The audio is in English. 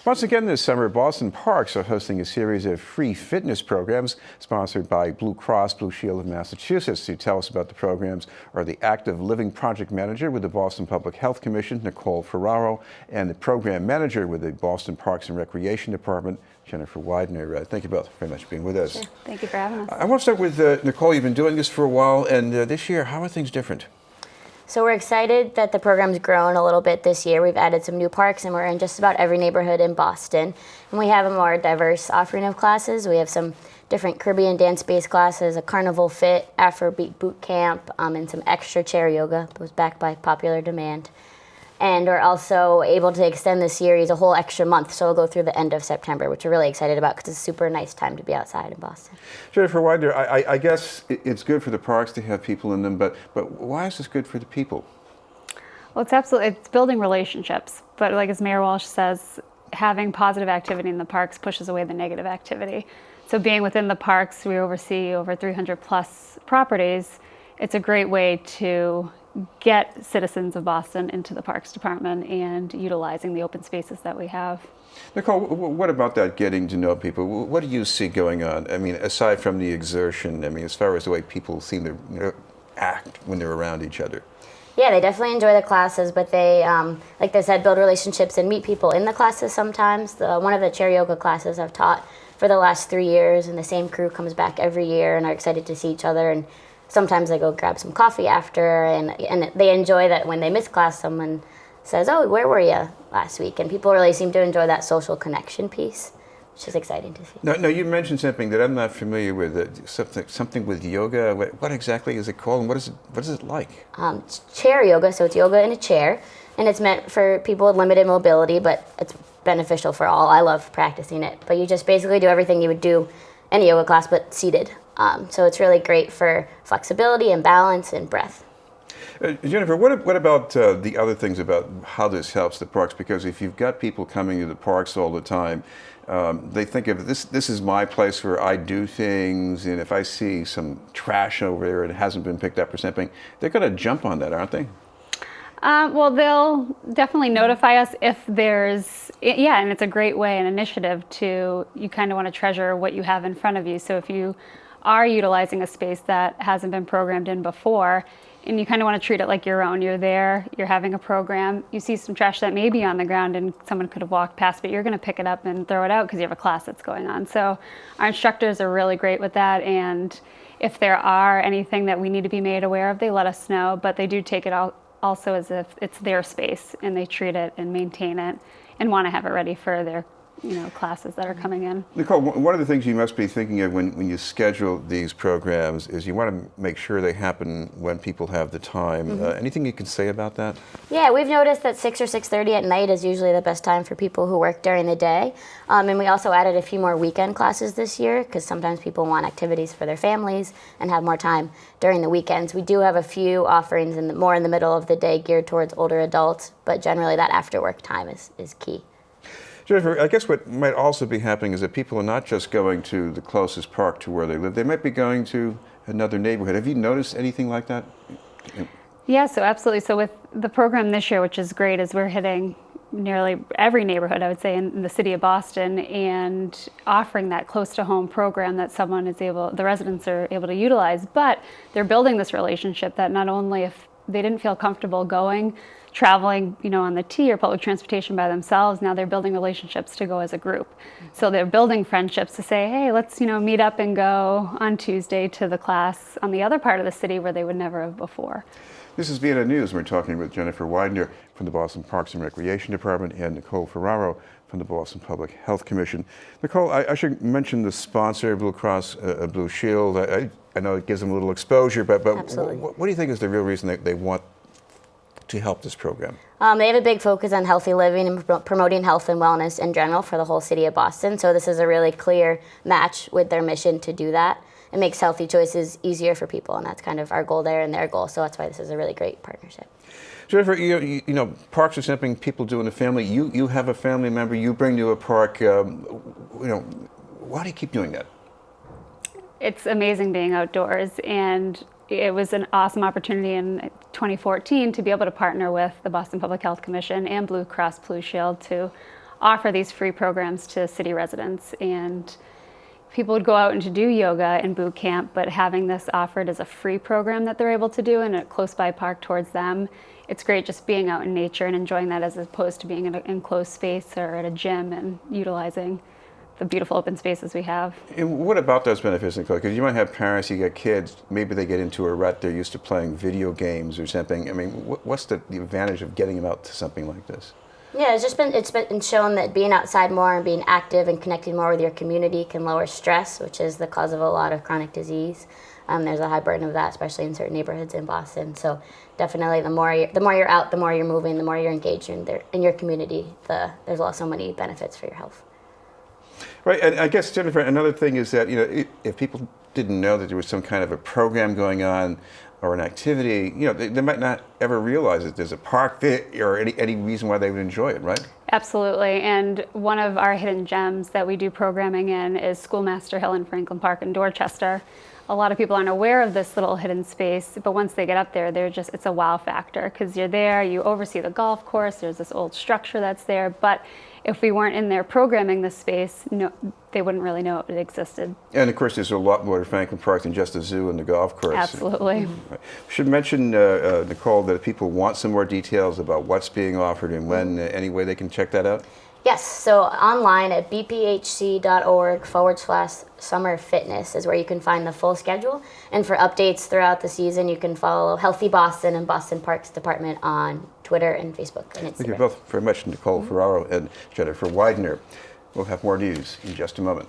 Once again this summer, Boston Parks are hosting a series of free fitness programs sponsored by Blue Cross Blue Shield of Massachusetts. To tell us about the programs are the Active Living Project Manager with the Boston Public Health Commission, Nicole Ferraro, and the Program Manager with the Boston Parks and Recreation Department, Jennifer Widener. Thank you both very much for being with us. Sure. Thank you for having us. I want to start with Nicole. You've been doing this for a while, and this year, how are things different? So we're excited that the program's grown a little bit this year. We've added some new parks and we're in just about every neighborhood in Boston. And we have a more diverse offering of classes. We have some different Caribbean dance-based classes, a carnival fit, Afrobeat boot camp, and some extra chair yoga that was backed by popular demand. And we're also able to extend the series a whole extra month, so we'll go through the end of September, which we're really excited about because it's a super nice time to be outside in Boston. Jennifer Widener, I guess it's good for the parks to have people in them, but why is this good for the people? Well, it's building relationships, but like as Mayor Walsh says, having positive activity in the parks pushes away the negative activity. So being within the parks, we oversee over 300 plus properties. It's a great way to get citizens of Boston into the Parks Department and utilizing the open spaces that we have. Nicole, what about that getting to know people? What do you see going on? I mean, aside from the exertion, I mean, as far as the way people seem to act when they're around each other. Yeah, they definitely enjoy the classes, but they, like they said, build relationships and meet people in the classes sometimes. One of the chair yoga classes I've taught for the last 3 years, and the same crew comes back every year and are excited to see each other. And sometimes they go grab some coffee after, and they enjoy that when they miss class, someone says, "Oh, where were you last week?" And people really seem to enjoy that social connection piece, which is exciting to see. No, you mentioned something that I'm not familiar with, something with yoga. What exactly is it called, and what is it like? It's chair yoga, so it's yoga in a chair, and it's meant for people with limited mobility, but it's beneficial for all. I love practicing it, but you just basically do everything you would do in a yoga class, but seated. So it's really great for flexibility and balance and breath. Jennifer, what about the other things about how this helps the parks? Because if you've got people coming to the parks all the time, they think of this is my place where I do things, and if I see some trash over there and it hasn't been picked up or something, they're going to jump on that, aren't they? Well, they'll definitely notify us if there's, and it's a great way, an initiative you kind of want to treasure what you have in front of you. So if you are utilizing a space that hasn't been programmed in before, and you kind of want to treat it like your own. You're there, you're having a program, you see some trash that may be on the ground and someone could have walked past, but you're going to pick it up and throw it out because you have a class that's going on. So our instructors are really great with that, and if there are anything that we need to be made aware of, they let us know, but they do take it out also as if it's their space, and they treat it and maintain it and want to have it ready for their classes that are coming in. Nicole, one of the things you must be thinking of when you schedule these programs is you want to make sure they happen when people have the time. Mm-hmm. Anything you can say about that? Yeah, we've noticed that 6 or 6:30 at night is usually the best time for people who work during the day. And we also added a few more weekend classes this year because sometimes people want activities for their families and have more time during the weekends. We do have a few offerings more in the middle of the day geared towards older adults, but generally that after work time is key. Jennifer, I guess what might also be happening is that people are not just going to the closest park to where they live. They might be going to another neighborhood. Have you noticed anything like that? Yeah, so absolutely. So with the program this year, which is great, is we're hitting nearly every neighborhood, I would say, in the city of Boston, and offering that close to home program that the residents are able to utilize. But they're building this relationship that not only if they didn't feel comfortable traveling, on the T or public transportation by themselves, now they're building relationships to go as a group. So they're building friendships to say, hey, let's, meet up and go on Tuesday to the class on the other part of the city where they would never have before. This is BNN News. We're talking with Jennifer Widener from the Boston Parks and Recreation Department and Nicole Ferraro from the Boston Public Health Commission. Nicole, I should mention the sponsor, Blue Cross Blue Shield. I know it gives them a little exposure, but what do you think is the real reason they want to help this program? They have a big focus on healthy living and promoting health and wellness in general for the whole city of Boston. So this is a really clear match with their mission to do that. It makes healthy choices easier for people, and that's kind of our goal there and their goal. So that's why this is a really great partnership. Jennifer, you know, parks are something people do in a family. You have a family member you bring to a park. Why do you keep doing that? It's amazing being outdoors, and it was an awesome opportunity in 2014 to be able to partner with the Boston Public Health Commission and Blue Cross Blue Shield to offer these free programs to city residents. And people would go out and to do yoga in boot camp, but having this offered as a free program that they're able to do in a close by park towards them, it's great just being out in nature and enjoying that as opposed to being in an enclosed space or at a gym and utilizing the beautiful open spaces we have. And what about those benefits, Nicole? Because you might have parents, you got kids, maybe they get into a rut, they're used to playing video games or something. I mean, what's the advantage of getting them out to something like this? Yeah, it's been shown that being outside more and being active and connecting more with your community can lower stress, which is the cause of a lot of chronic disease. There's a high burden of that, especially in certain neighborhoods in Boston. So definitely, the more you're out, the more you're moving, the more you're engaged in your community. There's also many benefits for your health. Right, and I guess, Jennifer, another thing is that, if people didn't know that there was some kind of a program going on or an activity, they might not ever realize that there's a park there or any reason why they would enjoy it, right? Absolutely, and one of our hidden gems that we do programming in is Schoolmaster Hill in Franklin Park in Dorchester. A lot of people aren't aware of this little hidden space, but once they get up there, it's a wow factor because you're there, you oversee the golf course, there's this old structure that's there, but if we weren't in there programming this space, they wouldn't really know it existed. And of course, there's a lot more to Franklin Park than just the zoo and the golf course. Absolutely. Right. Should mention, Nicole, that if people want some more details about what's being offered and when, any way they can check that out? Yes, so online at bphc.org/summer fitness is where you can find the full schedule. And for updates throughout the season, you can follow Healthy Boston and Boston Parks Department on Twitter and Facebook and Instagram. Thank you both very much, Nicole Ferraro and Jennifer Widener. We'll have more news in just a moment.